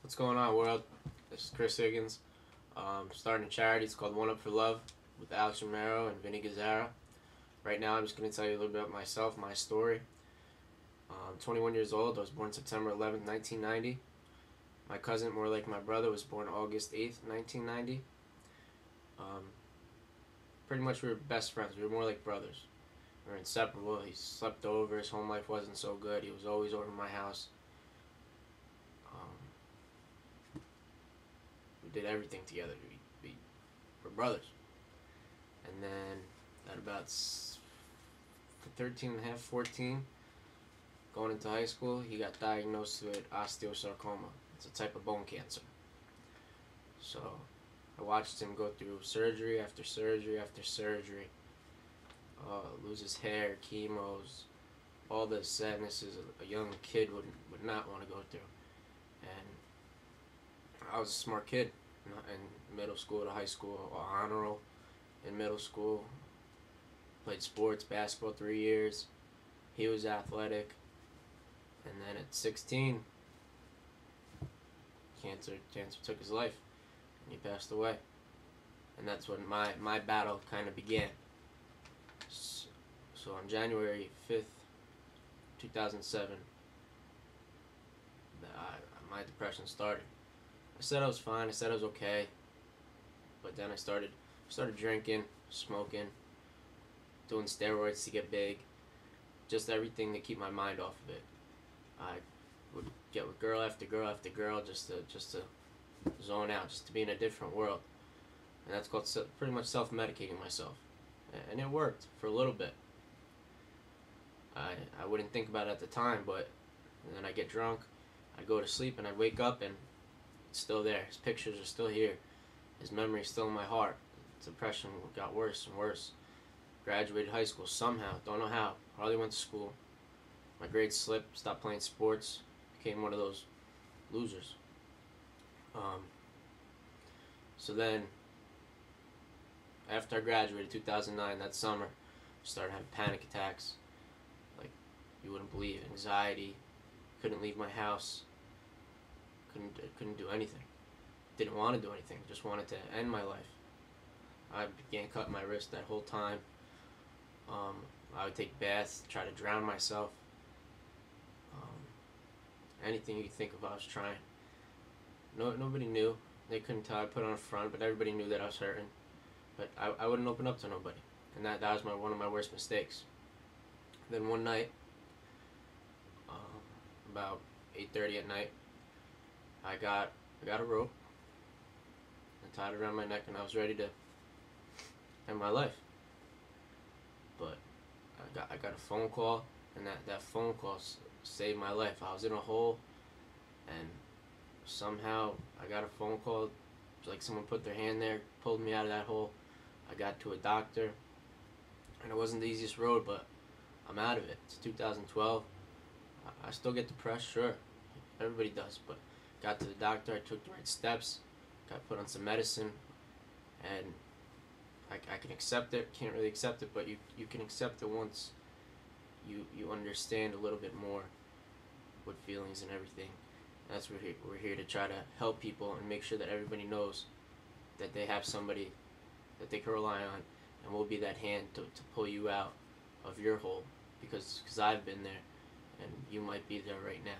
What's going on, world? This is Chris Higgins. Starting a charity. It's called One Up for Love with Alex Romero and Vinny Gazzara. Right now, I'm just going to tell you a little bit about myself, my story. I'm 21 years old. I was born September 11th, 1990. My cousin, more like my brother, was born August 8th, 1990. Pretty much we were best friends. We were more like brothers. We were inseparable. He slept over. His home life wasn't so good. He was always over at my house. We did everything together. We were brothers. And then at about 13 and a half, 14, going into high school, he got diagnosed with osteosarcoma. It's a type of bone cancer. So I watched him go through surgery after surgery after surgery, lose his hair, chemos, all the sadnesses a young kid would not want to go through. And I was a smart kid in middle school to high school, honor roll in middle school. Played sports, basketball 3 years. He was athletic. And then at 16, cancer took his life, and he passed away. And that's when my battle kind of began. So on January 5th, 2007, my depression started. I said I was fine. I said I was okay. But then I started drinking, smoking, doing steroids to get big, just everything to keep my mind off of it. I would get with girl after girl after girl just to zone out, just to be in a different world. And that's called pretty much self-medicating myself. And it worked for a little bit. I wouldn't think about it at the time, but then I get drunk, I go to sleep, and I wake up and it's still there. His pictures are still here. His memory's still in my heart. Depression got worse and worse. Graduated high school somehow, don't know how. Hardly went to school. My grades slipped, stopped playing sports, became one of those losers. So then, after I graduated, 2009, that summer, I started having panic attacks. Like, you wouldn't believe, anxiety. Couldn't leave my house. Couldn't do anything. Didn't want to do anything. Just wanted to end my life. I began cutting my wrist that whole time. I would take baths, try to drown myself. Anything you could think of, I was trying. Nobody knew. They couldn't tell I put on a front, but everybody knew that I was hurting. But I wouldn't open up to nobody, and that was one of my worst mistakes. Then one night, about 8:30 at night, I got a rope and tied it around my neck, and I was ready to end my life. But I got a phone call, and that phone call saved my life. I was in a hole, and somehow I got a phone call, like someone put their hand there, pulled me out of that hole. I got to a doctor, and it wasn't the easiest road, but I'm out of it. It's 2012. I still get depressed, sure. Everybody does, but got to the doctor, I took the right steps, got put on some medicine, and I can accept it. Can't really accept it, but you can accept it once you understand a little bit more with feelings and everything. That's what we're here to try to help people and make sure that everybody knows that they have somebody that they can rely on, and we'll be that hand to pull you out of your hole, because I've been there, and you might be there right now.